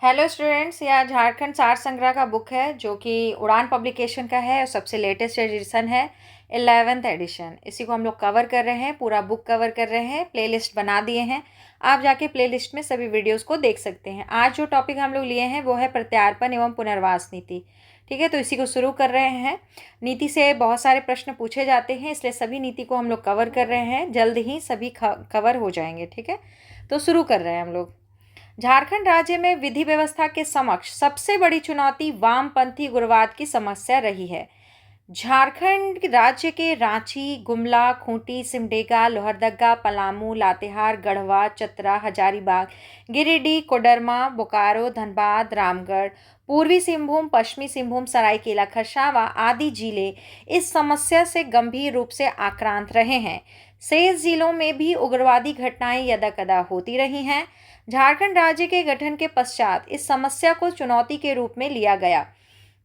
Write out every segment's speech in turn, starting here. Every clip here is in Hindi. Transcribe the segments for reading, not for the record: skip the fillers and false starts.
हेलो स्टूडेंट्स, यह झारखंड सार संग्रह का बुक है जो कि उड़ान पब्लिकेशन का है और सबसे लेटेस्ट एडिशन है 11th एडिशन। इसी को हम लोग कवर कर रहे हैं, पूरा बुक कवर कर रहे हैं, प्लेलिस्ट बना दिए हैं। आप जाके प्लेलिस्ट में सभी वीडियोस को देख सकते हैं। आज जो टॉपिक हम लोग लिए हैं वो है प्रत्यार्पण एवं पुनर्वास नीति। ठीक है, तो इसी को शुरू कर रहे हैं। नीति से बहुत सारे प्रश्न पूछे जाते हैं, इसलिए सभी नीति को हम लोग कवर कर रहे हैं। जल्द ही सभी कवर हो जाएंगे। ठीक है, तो शुरू कर रहे हैं हम लोग। झारखंड राज्य में विधि व्यवस्था के समक्ष सबसे बड़ी चुनौती वामपंथी उग्रवाद की समस्या रही है। झारखंड राज्य के रांची, गुमला, खूंटी, सिमडेगा, लोहरदगा, पलामू, लातेहार, गढ़वा, चतरा, हजारीबाग, गिरिडीह, कोडरमा, बोकारो, धनबाद, रामगढ़, पूर्वी सिंहभूम, पश्चिमी सिंहभूम, सरायकेला खरसावां आदि जिले इस समस्या से गंभीर रूप से आक्रांत रहे हैं। शेष जिलों में भी उग्रवादी घटनाएं यदाकदा होती रही हैं। झारखंड राज्य के गठन के पश्चात इस समस्या को चुनौती के रूप में लिया गया,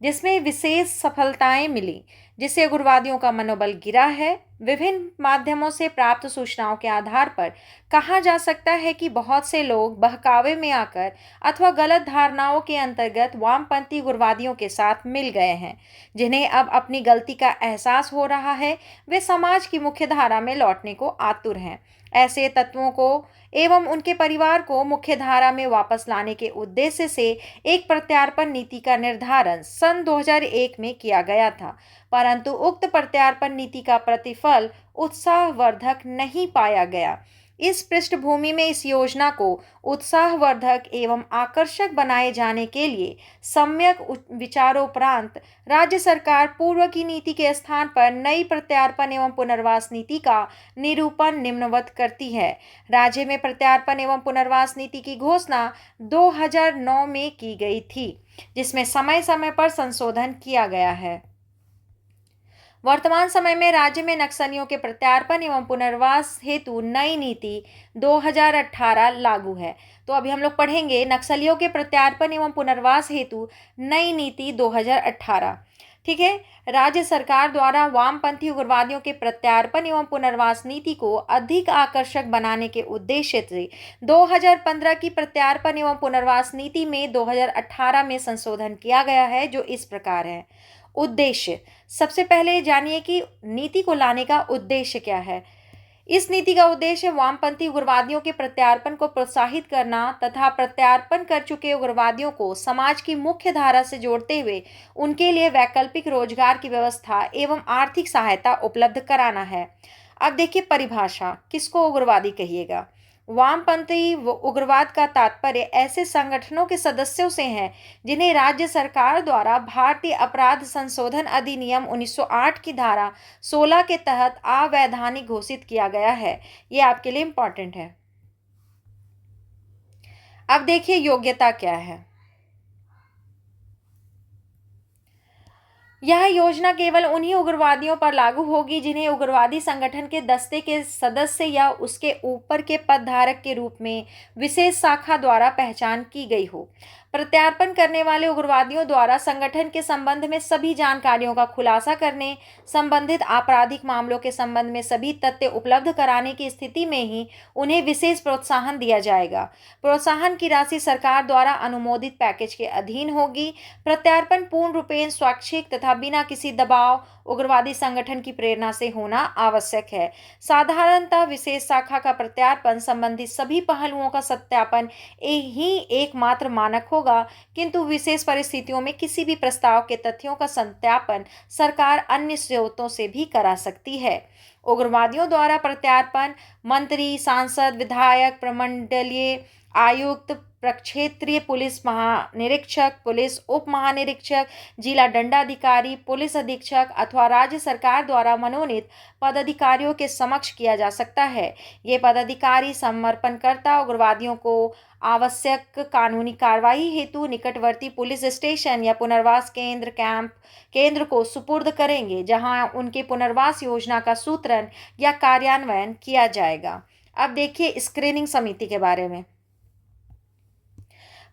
जिसमें विशेष सफलताएं मिली, जिससे उग्रवादियों का मनोबल गिरा है। विभिन्न माध्यमों से प्राप्त सूचनाओं के आधार पर कहा जा सकता है कि बहुत से लोग बहकावे में आकर अथवा गलत धारणाओं के अंतर्गत वामपंथी उग्रवादियों के साथ मिल गए हैं। जिन्हें अब अपनी गलती का एहसास हो रहा है, वे समाज की मुख्य धारा में लौटने को आतुर हैं। ऐसे तत्वों को एवं उनके परिवार को मुख्य धारा में वापस लाने के उद्देश्य से एक प्रत्यार्पण नीति का निर्धारण सन 2001 में किया गया था, परंतु उक्त प्रत्यार्पण नीति का प्रतिफल उत्साहवर्धक नहीं पाया गया। इस पृष्ठभूमि में इस योजना को उत्साहवर्धक एवं आकर्षक बनाए जाने के लिए सम्यक विचारोपरांत राज्य सरकार पूर्व की नीति के स्थान पर नई प्रत्यार्पण एवं पुनर्वास नीति का निरूपण निम्नवत करती है। राज्य में प्रत्यार्पण एवं पुनर्वास नीति की घोषणा 2009 में की गई थी, जिसमें समय समय पर संशोधन किया गया है। वर्तमान समय में राज्य में नक्सलियों के प्रत्यार्पण एवं पुनर्वास हेतु नई नीति 2018 लागू है। तो अभी हम लोग पढ़ेंगे नक्सलियों के प्रत्यार्पण एवं पुनर्वास हेतु नई नीति 2018। ठीक है, राज्य सरकार द्वारा वामपंथी उग्रवादियों के प्रत्यार्पण एवं पुनर्वास नीति को अधिक आकर्षक बनाने के उद्देश्य से 2015 की प्रत्यार्पण एवं पुनर्वास नीति में 2018 में संशोधन किया गया है, जो इस प्रकार है। उद्देश्य, सबसे पहले जानिए कि नीति को लाने का उद्देश्य क्या है। इस नीति का उद्देश्य वामपंथी उग्रवादियों के प्रत्यार्पण को प्रोत्साहित करना तथा प्रत्यार्पण कर चुके उग्रवादियों को समाज की मुख्य धारा से जोड़ते हुए उनके लिए वैकल्पिक रोजगार की व्यवस्था एवं आर्थिक सहायता उपलब्ध कराना है। अब देखिए परिभाषा, किसको उग्रवादी कहिएगा। वामपंथी उग्रवाद का तात्पर्य ऐसे संगठनों के सदस्यों से है जिन्हें राज्य सरकार द्वारा भारतीय अपराध संशोधन अधिनियम 1908 की धारा 16 के तहत अवैधानिक घोषित किया गया है। ये आपके लिए इंपॉर्टेंट है। अब देखिए योग्यता क्या है। यह योजना केवल उन्हीं उग्रवादियों पर लागू होगी जिन्हें उग्रवादी संगठन के दस्ते के सदस्य या उसके ऊपर के पदधारक के रूप में विशेष शाखा द्वारा पहचान की गई हो। प्रत्यार्पण करने वाले उग्रवादियों द्वारा संगठन के संबंध में सभी जानकारियों का खुलासा करने, संबंधित आपराधिक मामलों के संबंध में सभी तथ्य उपलब्ध कराने की स्थिति में ही उन्हें विशेष प्रोत्साहन दिया जाएगा। प्रोत्साहन की राशि सरकार द्वारा अनुमोदित पैकेज के अधीन होगी। प्रत्यार्पण पूर्ण रूपेण स्वैच्छिक तथा बिना किसी दबाव उग्रवादी संगठन की प्रेरणा से होना आवश्यक है। साधारणतः विशेष शाखा का प्रत्यार्पण संबंधित सभी पहलुओं का सत्यापन ही एकमात्र मानक होगा, किंतु विशेष परिस्थितियों में किसी भी प्रस्ताव के तथ्यों का सत्यापन सरकार अन्य स्रोतों से भी करा सकती है। उग्रवादियों द्वारा प्रत्यार्पण मंत्री, सांसद, विधायक, प्रमंडलीय आयुक्त, प्रक्षेत्रीय पुलिस महानिरीक्षक, पुलिस उप महानिरीक्षक, जिला दंडाधिकारी, पुलिस अधीक्षक अथवा राज्य सरकार द्वारा मनोनीत पदाधिकारियों के समक्ष किया जा सकता है। ये पदाधिकारी समर्पणकर्ता उग्रवादियों को आवश्यक कानूनी कार्रवाई हेतु निकटवर्ती पुलिस स्टेशन या पुनर्वास केंद्र को सुपुर्द करेंगे, जहां उनके पुनर्वास योजना का सूत्रण या कार्यान्वयन किया जाएगा। अब देखिए स्क्रीनिंग समिति के बारे में।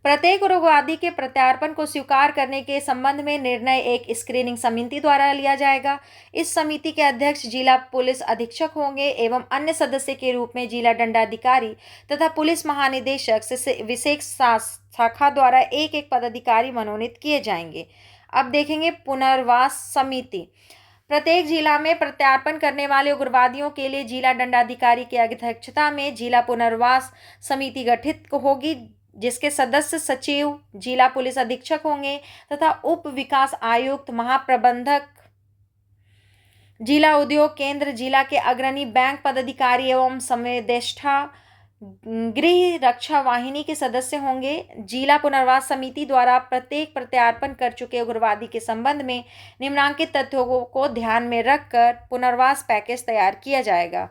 प्रत्येक उग्रवादी के प्रत्यार्पण को स्वीकार करने के संबंध में निर्णय एक स्क्रीनिंग समिति द्वारा लिया जाएगा। इस समिति के अध्यक्ष जिला पुलिस अधीक्षक होंगे एवं अन्य सदस्य के रूप में जिला दंडाधिकारी तथा पुलिस महानिदेशक से विशेष शाखा द्वारा एक एक पदाधिकारी मनोनीत किए जाएंगे। अब देखेंगे पुनर्वास समिति। प्रत्येक जिला में प्रत्यार्पण करने वाले उग्रवादियों के लिए जिला दंडाधिकारी की अध्यक्षता में जिला पुनर्वास समिति गठित होगी, जिसके सदस्य सचिव, जिला पुलिस अधीक्षक होंगे तथा उप विकास आयुक्त, महाप्रबंधक, जिला उद्योग केंद्र, जिला के अग्रणी बैंक पदाधिकारी एवं संवेदेष्टा गृह रक्षा वाहिनी के सदस्य होंगे। जिला पुनर्वास समिति द्वारा प्रत्येक प्रत्यार्पण कर चुके उग्रवादी के संबंध में निम्नलिखित तथ्यों को ध्यान में रखकर पुनर्वास पैकेज तैयार किया जाएगा।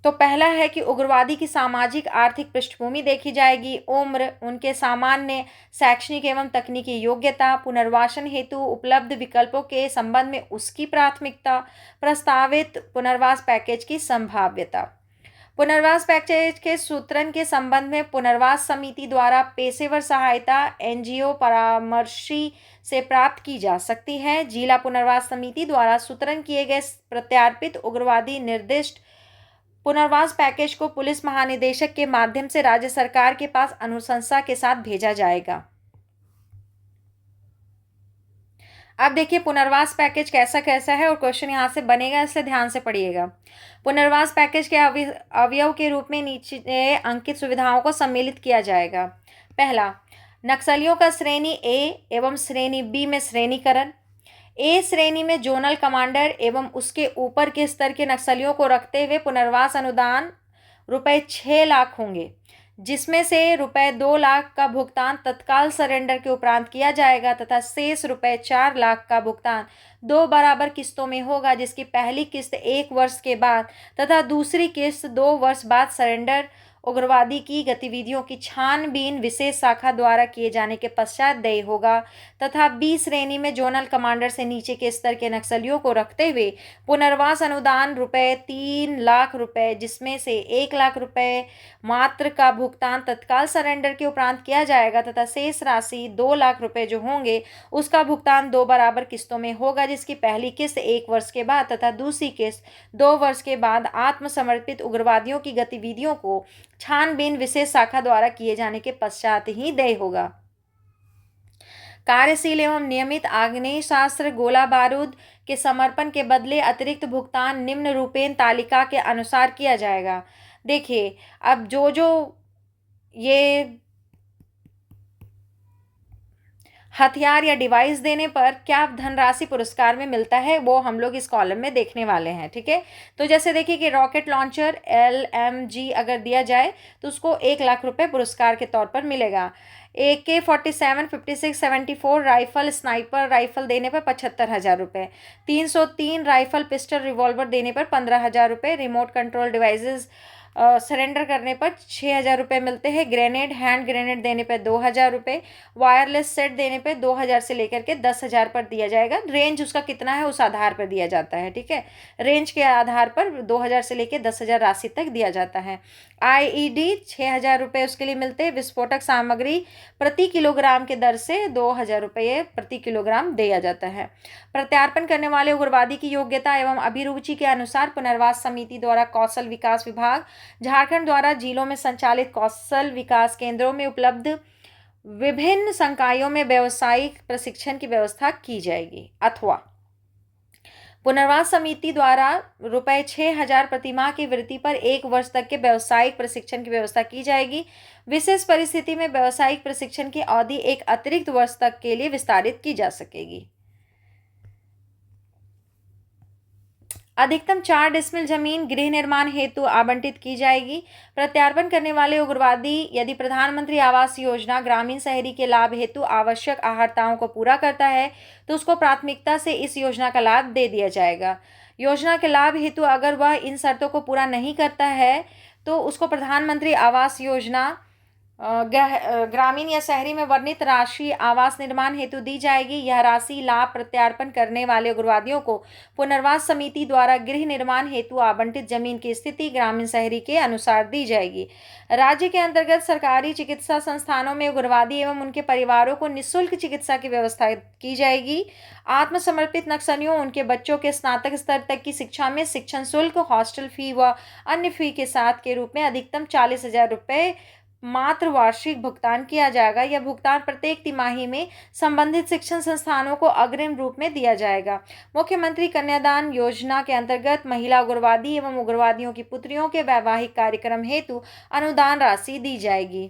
तो पहला है कि उग्रवादी की सामाजिक आर्थिक पृष्ठभूमि देखी जाएगी, उम्र, उनके सामान्य शैक्षणिक एवं तकनीकी योग्यता, पुनर्वासन हेतु उपलब्ध विकल्पों के संबंध में उसकी प्राथमिकता, प्रस्तावित पुनर्वास पैकेज की संभाव्यता। पुनर्वास पैकेज के सूत्रण के संबंध में पुनर्वास समिति द्वारा पेशेवर सहायता एनजीओ परामर्शी से प्राप्त की जा सकती है। जिला पुनर्वास समिति द्वारा सूत्रण किए गए प्रत्यार्पित उग्रवादी निर्दिष्ट पुनर्वास पैकेज को पुलिस महानिदेशक के माध्यम से राज्य सरकार के पास अनुशंसा के साथ भेजा जाएगा। अब देखिए पुनर्वास पैकेज कैसा कैसा है और क्वेश्चन यहाँ से बनेगा, इसलिए ध्यान से पढ़िएगा। पुनर्वास पैकेज के अवयव के रूप में नीचे अंकित सुविधाओं को सम्मिलित किया जाएगा। पहला, नक्सलियों का श्रेणी ए एवं श्रेणी बी में श्रेणीकरण। ए श्रेणी में जोनल कमांडर एवं उसके ऊपर के स्तर के नक्सलियों को रखते हुए पुनर्वास अनुदान रुपए 6 लाख होंगे, जिसमें से रुपए 2 लाख का भुगतान तत्काल सरेंडर के उपरांत किया जाएगा तथा शेष रुपए 4 लाख का भुगतान 2 बराबर किस्तों में होगा, जिसकी पहली किस्त 1 वर्ष के बाद तथा दूसरी किस्त 2 वर्ष बाद सरेंडर उग्रवादी की गतिविधियों की छानबीन विशेष शाखा द्वारा किए जाने के पश्चात देय होगा तथा बी श्रेणी में जोनल कमांडर से नीचे के स्तर के नक्सलियों को रखते हुए पुनर्वास अनुदान रुपए 3 लाख रुपए, जिसमें से 1 लाख रुपए मात्र का भुगतान तत्काल सरेंडर के उपरांत किया जाएगा तथा शेष राशि 2 लाख रुपए जो होंगे उसका भुगतान 2 बराबर किस्तों में होगा, जिसकी पहली किस्त 1 वर्ष के बाद तथा दूसरी किस्त 2 वर्ष के बाद आत्मसमर्पित उग्रवादियों की गतिविधियों को छानबीन विशेष शाखा द्वारा किए जाने के पश्चात ही देय होगा। कार्यशील एवं नियमित आग्नेय शास्त्र गोला बारूद के समर्पण के बदले अतिरिक्त भुगतान निम्न रूपेण तालिका के अनुसार किया जाएगा। देखिए, अब जो ये हथियार या डिवाइस देने पर क्या धनराशि पुरस्कार में मिलता है वो हम लोग इस कॉलम में देखने वाले हैं। ठीक है, तो जैसे देखिए कि रॉकेट लॉन्चर LMG अगर दिया जाए तो उसको 1 लाख रुपए पुरस्कार के तौर पर मिलेगा। AK-47, 56, 74 राइफल स्नाइपर राइफल देने पर 75,000 रुपये, 303 राइफल पिस्टल रिवॉल्वर देने पर 15,000 रुपये, रिमोट कंट्रोल डिवाइसेस सरेंडर करने पर 6,000 रुपये मिलते हैं, ग्रेनेड हैंड ग्रेनेड देने पर 2,000 रुपये, वायरलेस सेट देने पर 2,000 से लेकर के 10,000 पर दिया जाएगा। रेंज उसका कितना है उस आधार पर दिया जाता है। ठीक है, रेंज के आधार पर 2,000 से लेकर 10,000 राशि तक दिया जाता है। IED 6,000 रुपये उसके लिए मिलते हैं। विस्फोटक सामग्री प्रति किलोग्राम के दर से 2,000 रुपये प्रति किलोग्राम दिया जाता है। प्रत्यार्पण करने वाले उग्रवादी की योग्यता एवं अभिरुचि के अनुसार पुनर्वास समिति द्वारा कौशल विकास विभाग झारखंड द्वारा जिलों में संचालित कौशल विकास केंद्रों में उपलब्ध विभिन्न संकायों में व्यावसायिक प्रशिक्षण की व्यवस्था की जाएगी, अथवा पुनर्वास समिति द्वारा रुपए 6,000 प्रतिमाह की वृत्ति पर 1 वर्ष तक के व्यावसायिक प्रशिक्षण की व्यवस्था की जाएगी। विशेष परिस्थिति में व्यावसायिक प्रशिक्षण की अवधि 1 अतिरिक्त वर्ष तक के लिए विस्तारित की जा सकेगी। अधिकतम 4 डिसमिल जमीन गृह निर्माण हेतु आवंटित की जाएगी। प्रत्यार्पण करने वाले उग्रवादी यदि प्रधानमंत्री आवास योजना ग्रामीण शहरी के लाभ हेतु आवश्यक अहर्ताओं को पूरा करता है तो उसको प्राथमिकता से इस योजना का लाभ दे दिया जाएगा। योजना के लाभ हेतु अगर वह इन शर्तों को पूरा नहीं करता है तो उसको प्रधानमंत्री आवास योजना ग्रामीण या शहरी में वर्णित राशि आवास निर्माण हेतु दी जाएगी। यह राशि लाभ प्रत्यार्पण करने वाले उग्रवादियों को पुनर्वास समिति द्वारा गृह निर्माण हेतु आवंटित जमीन की स्थिति ग्रामीण शहरी के अनुसार दी जाएगी। राज्य के अंतर्गत सरकारी चिकित्सा संस्थानों में उग्रवादी एवं उनके परिवारों को निःशुल्क चिकित्सा की व्यवस्था की जाएगी। आत्मसमर्पित नक्सलियों उनके बच्चों के स्नातक स्तर तक की शिक्षा में शिक्षण शुल्क, हॉस्टल फी व अन्य फी के साथ के रूप में अधिकतम 40,000 रुपये मात्र वार्षिक भुगतान किया जाएगा। यह भुगतान प्रत्येक तिमाही में संबंधित शिक्षण संस्थानों को अग्रिम रूप में दिया जाएगा। मुख्यमंत्री कन्यादान योजना के अंतर्गत महिला उग्रवादी एवं उग्रवादियों की पुत्रियों के वैवाहिक कार्यक्रम हेतु अनुदान राशि दी जाएगी।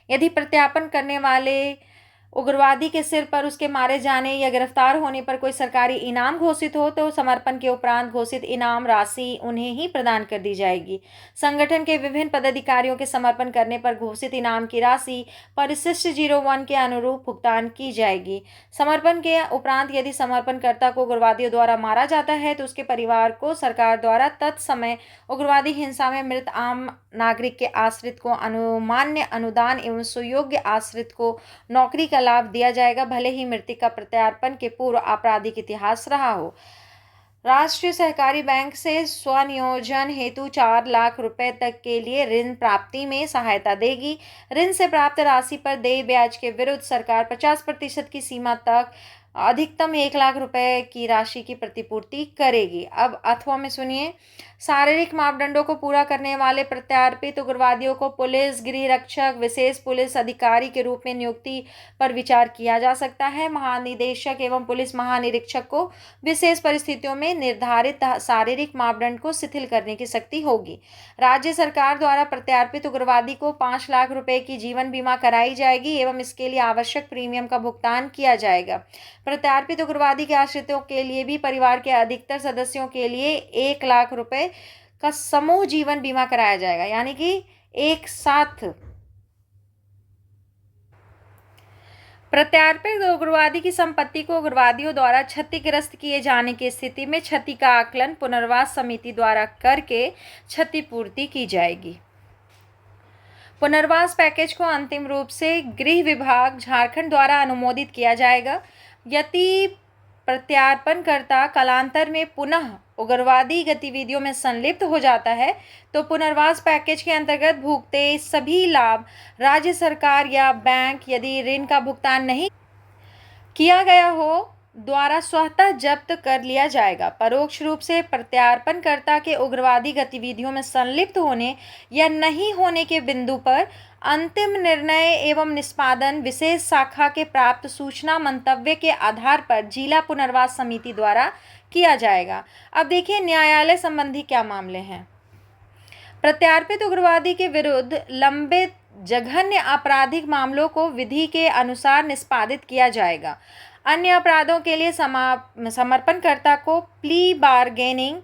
यदि प्रत्यार्पण करने वाले उग्रवादी के सिर पर उसके मारे जाने या गिरफ्तार होने पर कोई सरकारी इनाम घोषित हो तो समर्पण के उपरांत घोषित इनाम राशि उन्हें ही प्रदान कर दी जाएगी। संगठन के विभिन्न पदाधिकारियों के समर्पण करने पर घोषित इनाम की राशि परिशिष्ट 01 के अनुरूप भुगतान की जाएगी। समर्पण के उपरांत यदि समर्पणकर्ता को उग्रवादियों द्वारा मारा जाता है तो उसके परिवार को सरकार द्वारा तत्समय उग्रवादी हिंसा में मृत आम नागरिक के आश्रित को अनुमान्य अनुदान एवं सुयोग्य आश्रित को नौकरी का लाभ दिया जाएगा, भले ही मृतक का प्रत्यार्पण के पूर्व आपराधिक इतिहास रहा हो। राष्ट्रीय सहकारी बैंक से स्वनियोजन हेतु 4 लाख रुपए तक के लिए ऋण प्राप्ति में सहायता देगी। ऋण से प्राप्त राशि पर देय ब्याज के विरुद्ध सरकार 50% की सीमा तक अधिकतम 1 लाख रुपए की राशि की प्रतिपूर्ति करेगी। अब अथवा में सुनिए, शारीरिक मापदंडों को पूरा करने वाले प्रत्यार्पित उग्रवादियों को पुलिस गृह रक्षक विशेष पुलिस अधिकारी के रूप में नियुक्ति पर विचार किया जा सकता है। महानिदेशक एवं पुलिस महानिरीक्षक को विशेष परिस्थितियों में निर्धारित शारीरिक मापदंड को शिथिल करने की शक्ति होगी। राज्य सरकार द्वारा प्रत्यार्पित उग्रवादी को 5 लाख रुपए की जीवन बीमा कराई जाएगी एवं इसके लिए आवश्यक प्रीमियम का भुगतान किया जाएगा। प्रत्यार्पित उग्रवादी के आश्रितों के लिए भी परिवार के अधिकतर सदस्यों के लिए 1 लाख रुपए का समूह जीवन बीमा कराया जाएगा, यानी कि एक साथ। प्रत्यार्पित उग्रवादी की संपत्ति को उग्रवादियों द्वारा क्षतिग्रस्त किए जाने की स्थिति में क्षति का आकलन पुनर्वास समिति द्वारा करके क्षतिपूर्ति की जाएगी। पुनर्वास पैकेज को अंतिम रूप से गृह विभाग झारखंड द्वारा अनुमोदित किया जाएगा। यदि प्रत्यार्पणकर्ता कालांतर में पुनः उग्रवादी गतिविधियों में संलिप्त हो जाता है तो पुनर्वास पैकेज के अंतर्गत भुगते सभी लाभ राज्य सरकार या बैंक, यदि ऋण का भुगतान नहीं किया गया हो, द्वारा स्वतः जब्त कर लिया जाएगा। परोक्ष रूप से प्रत्यार्पणकर्ता के उग्रवादी गतिविधियों में संलिप्त होने या नहीं होने के बिंदु पर अंतिम निर्णय एवं निष्पादन विशेष शाखा के प्राप्त सूचना मंतव्य के आधार पर जिला पुनर्वास समिति द्वारा किया जाएगा। अब देखिए न्यायालय संबंधी क्या मामले हैं। प्रत्यार्पित उग्रवादी के विरुद्ध लंबित जघन्य आपराधिक मामलों को विधि के अनुसार निष्पादित किया जाएगा। अन्य अपराधों के लिए समर्पणकर्ता को प्ली बार्गेनिंग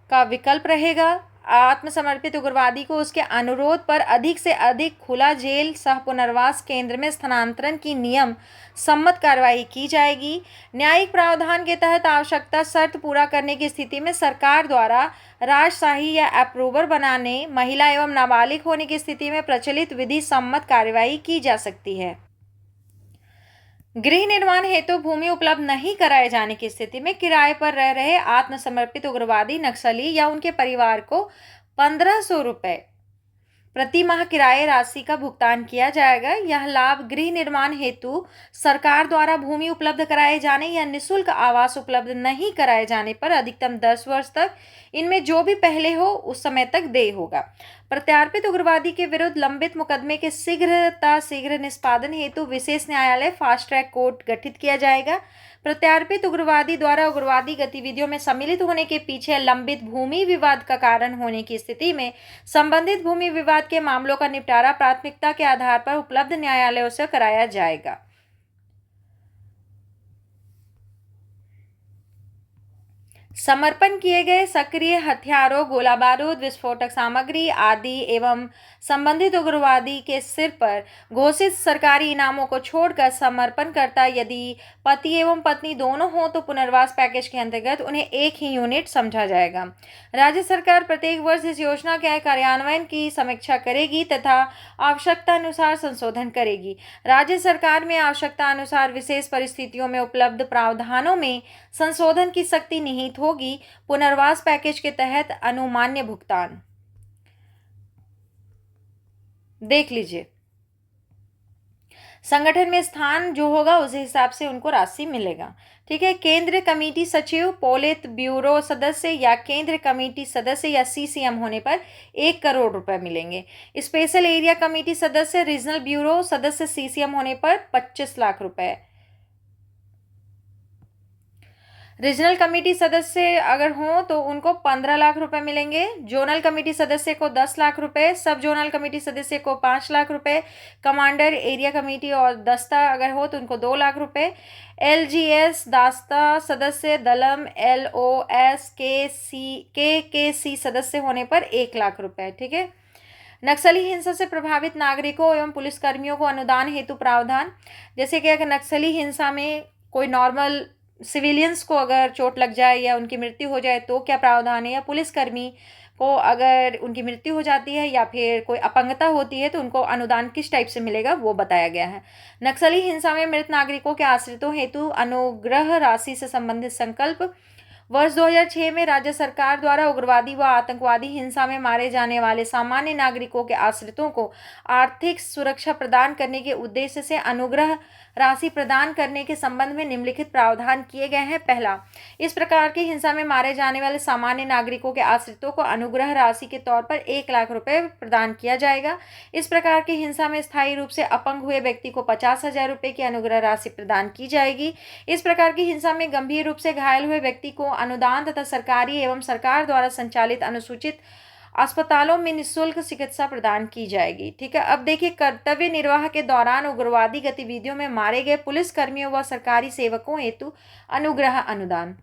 का विकल्प रहेगा। आत्मसमर्पित उग्रवादी को उसके अनुरोध पर अधिक से अधिक खुला जेल सह पुनर्वास केंद्र में स्थानांतरण की नियम सम्मत कार्रवाई की जाएगी। न्यायिक प्रावधान के तहत आवश्यकता शर्त पूरा करने की स्थिति में सरकार द्वारा राजशाही या अप्रूवर बनाने, महिला एवं नाबालिग होने की स्थिति में प्रचलित विधि सम्मत कार्रवाई की जा सकती है। गृह निर्माण हेतु भूमि उपलब्ध नहीं कराए जाने की स्थिति में किराए पर रह रहे आत्मसमर्पित उग्रवादी नक्सली या उनके परिवार को 1500 रुपये प्रति माह किराए राशि का भुगतान किया जाएगा। यह लाभ गृह निर्माण हेतु सरकार द्वारा भूमि उपलब्ध कराए जाने या निःशुल्क आवास उपलब्ध नहीं कराए जाने पर अधिकतम 10 वर्ष तक इनमें जो भी पहले हो उस समय तक देय होगा। प्रत्यार्पित उग्रवादी के विरुद्ध लंबित मुकदमे के शीघ्र निष्पादन हेतु विशेष न्यायालय फास्ट ट्रैक कोर्ट गठित किया जाएगा। प्रत्यार्पित उग्रवादी द्वारा उग्रवादी गतिविधियों में सम्मिलित होने के पीछे लंबित भूमि विवाद का कारण होने की स्थिति में संबंधित भूमि विवाद के मामलों का निपटारा प्राथमिकता के आधार पर उपलब्ध न्यायालयों से कराया जाएगा। समर्पण किए गए सक्रिय हथियारों, गोला बारूद, विस्फोटक सामग्री आदि एवं संबंधित उग्रवादी के सिर पर घोषित सरकारी इनामों को छोड़कर समर्पणकर्ता यदि पति एवं पत्नी दोनों हों तो पुनर्वास पैकेज के अंतर्गत उन्हें एक ही यूनिट समझा जाएगा। राज्य सरकार प्रत्येक वर्ष इस योजना के कार्यान्वयन की समीक्षा करेगी तथा आवश्यकता अनुसार संशोधन करेगी। राज्य सरकार में आवश्यकता अनुसार विशेष परिस्थितियों में उपलब्ध प्रावधानों में संशोधन की शक्ति निहित होगी। पुनर्वास पैकेज के तहत अनुमान्य भुगतान देख लीजिए, संगठन में स्थान जो होगा उस हिसाब से उनको राशि मिलेगा। ठीक है। केंद्रीय कमेटी सचिव, पोलित ब्यूरो सदस्य या केंद्रीय कमेटी सदस्य या सीसीएम होने पर 1 करोड़ रुपए मिलेंगे। स्पेशल एरिया कमेटी सदस्य, रीजनल ब्यूरो सदस्य, सीसीएम होने पर 25 लाख रुपए। रीजनल कमेटी सदस्य अगर हों तो उनको 15 लाख रुपए मिलेंगे। जोनल कमेटी सदस्य को 10 लाख रुपए, सब जोनल कमेटी सदस्य को 5 लाख रुपए, कमांडर एरिया कमेटी और दस्ता अगर हो तो उनको 2 लाख रुपए, एलजीएस दास्ता सदस्य, दलम, एलओएस के सी सदस्य होने पर 1 लाख रुपए। ठीक है। नक्सली हिंसा से प्रभावित नागरिकों एवं पुलिसकर्मियों को अनुदान हेतु प्रावधान, जैसे कि अगर नक्सली हिंसा में कोई नॉर्मल सिविलियंस को अगर चोट लग जाए या उनकी मृत्यु हो जाए तो क्या प्रावधान है, या पुलिसकर्मी को अगर उनकी मृत्यु हो जाती है या फिर कोई अपंगता होती है तो उनको अनुदान किस टाइप से मिलेगा वो बताया गया है। नक्सली हिंसा में मृत नागरिकों के आश्रितों हेतु अनुग्रह राशि से संबंधित संकल्प। वर्ष 2006 में राज्य सरकार द्वारा उग्रवादी व आतंकवादी हिंसा में मारे जाने वाले सामान्य नागरिकों के आश्रितों को आर्थिक सुरक्षा प्रदान करने के उद्देश्य से अनुग्रह राशि प्रदान करने के संबंध में निम्नलिखित प्रावधान किए गए हैं। पहला, इस प्रकार की हिंसा में मारे जाने वाले सामान्य नागरिकों के आश्रितों को अनुग्रह राशि के तौर पर 1 लाख रुपए प्रदान किया जाएगा। इस प्रकार की हिंसा में स्थायी रूप से अपंग हुए व्यक्ति को 50,000 रुपए की अनुग्रह राशि प्रदान की जाएगी। इस प्रकार की हिंसा में गंभीर रूप से घायल हुए व्यक्ति को अनुदान तथा सरकारी एवं सरकार द्वारा संचालित अनुसूचित अस्पतालों में निःशुल्क चिकित्सा प्रदान की जाएगी। ठीक है। अब देखिए, कर्तव्य निर्वाह के दौरान उग्रवादी गतिविधियों में मारे गए पुलिस कर्मियों व सरकारी सेवकों हेतु अनुग्रह अनुदान।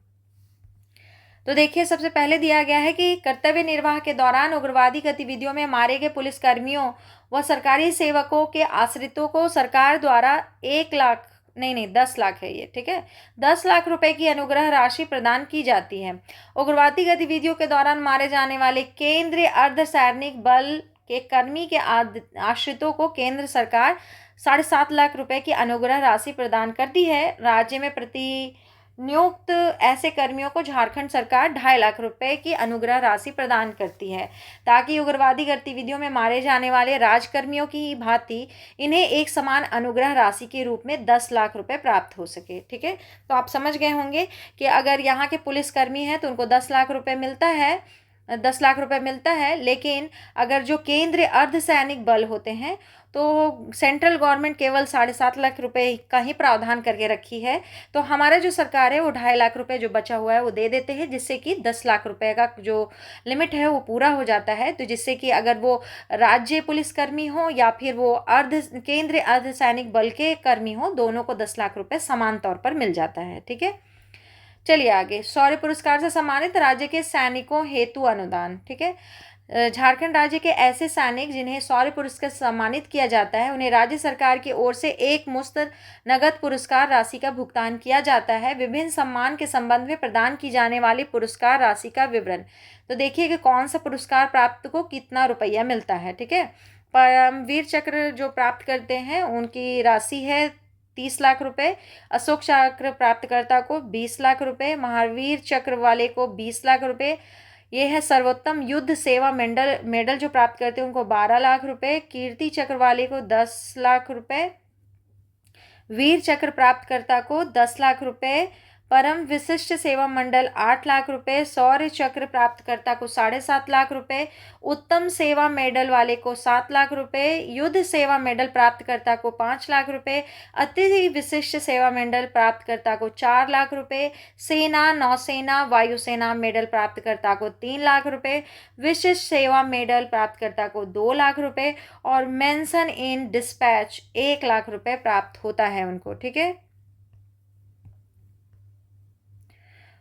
तो देखिए, सबसे पहले दिया गया है कि कर्तव्य निर्वाह के दौरान उग्रवादी गतिविधियों में मारे गए पुलिसकर्मियों व सरकारी सेवकों के आश्रितों को सरकार द्वारा 10 लाख है ये। ठीक है। 10 लाख रुपए की अनुग्रह राशि प्रदान की जाती है। उग्रवादी गतिविधियों के दौरान मारे जाने वाले केंद्रीय अर्धसैनिक बल के कर्मी के आश्रितों को केंद्र सरकार 7.5 लाख रुपए की अनुग्रह राशि प्रदान करती है। राज्य में नियुक्त ऐसे कर्मियों को झारखंड सरकार 2.5 लाख रुपए की अनुग्रह राशि प्रदान करती है, ताकि उग्रवादी गतिविधियों में मारे जाने वाले राजकर्मियों की ही भांति इन्हें एक समान अनुग्रह राशि के रूप में 10 लाख रुपए प्राप्त हो सके। ठीक है। तो आप समझ गए होंगे कि अगर यहाँ के पुलिसकर्मी हैं तो उनको 10 लाख रुपए मिलता है, 10 लाख रुपए मिलता है। लेकिन अगर जो केंद्रीय अर्धसैनिक बल होते हैं तो सेंट्रल गवर्नमेंट केवल 7.5 लाख रुपए का ही प्रावधान करके रखी है। तो हमारा जो सरकार है वो 2.5 लाख रुपए जो बचा हुआ है वो दे देते हैं, जिससे कि 10 लाख रुपए का जो लिमिट है वो पूरा हो जाता है। तो जिससे कि अगर वो राज्य पुलिसकर्मी हो या फिर वो केंद्रीय अर्धसैनिक बल के कर्मी हो, दोनों को 10 लाख रुपए समान तौर पर मिल जाता है। ठीक है। चलिए आगे, शौर्य पुरस्कार से सम्मानित राज्य के सैनिकों हेतु अनुदान। ठीक है। झारखंड राज्य के ऐसे सैनिक जिन्हें शौर्य पुरस्कार से सम्मानित किया जाता है उन्हें राज्य सरकार की ओर से एक मुश्त नगद पुरस्कार राशि का भुगतान किया जाता है। विभिन्न सम्मान के संबंध में प्रदान की जाने वाली पुरस्कार राशि का विवरण। तो देखिए कि कौन सा पुरस्कार प्राप्त को कितना रुपया मिलता है। ठीक है। परमवीर चक्र जो प्राप्त करते हैं उनकी राशि है 30 लाख रुपए, अशोक चक्र प्राप्तकर्ता को 20 लाख रुपए, महावीर चक्र वाले को 20 लाख रुपए, ये है सर्वोत्तम युद्ध सेवा मेडल जो प्राप्त करते हैं उनको 12 लाख रुपए, कीर्ति चक्र वाले को 10 लाख रुपए, वीर चक्र प्राप्तकर्ता को 10 लाख रुपए, परम विशिष्ट सेवा मंडल 8 लाख रुपए, शौर्य चक्र प्राप्तकर्ता को 7.5 लाख रुपए, उत्तम सेवा मेडल वाले को 7 लाख रुपए, युद्ध सेवा मेडल प्राप्तकर्ता को 5 लाख रुपए, अति विशिष्ट सेवा मेडल प्राप्तकर्ता को 4 लाख रुपए, सेना, नौसेना, वायुसेना मेडल प्राप्तकर्ता को 3 लाख रुपए, विशिष्ट सेवा मेडल प्राप्तकर्ता को 2 लाख रुपए और मेंशन इन डिस्पैच 1 लाख रुपए प्राप्त होता है उनको। ठीक है।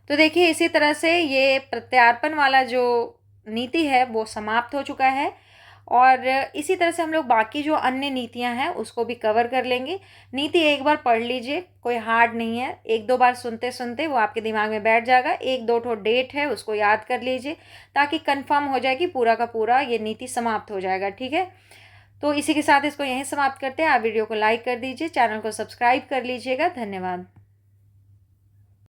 तो देखिए इसी तरह से ये प्रत्यार्पण वाला जो नीति है वो समाप्त हो चुका है और इसी तरह से हम लोग बाकी जो अन्य नीतियां हैं उसको भी कवर कर लेंगे। नीति एक बार पढ़ लीजिए, कोई हार्ड नहीं है, एक दो बार सुनते सुनते वो आपके दिमाग में बैठ जाएगा। एक दो ठो डेट है उसको याद कर लीजिए ताकि कंफर्म हो जाए कि पूरा का पूरा ये नीति समाप्त हो जाएगा। ठीक है, तो इसी के साथ इसको यहीं समाप्त करते हैं। आप वीडियो को लाइक कर दीजिए, चैनल को सब्सक्राइब कर लीजिएगा। धन्यवाद।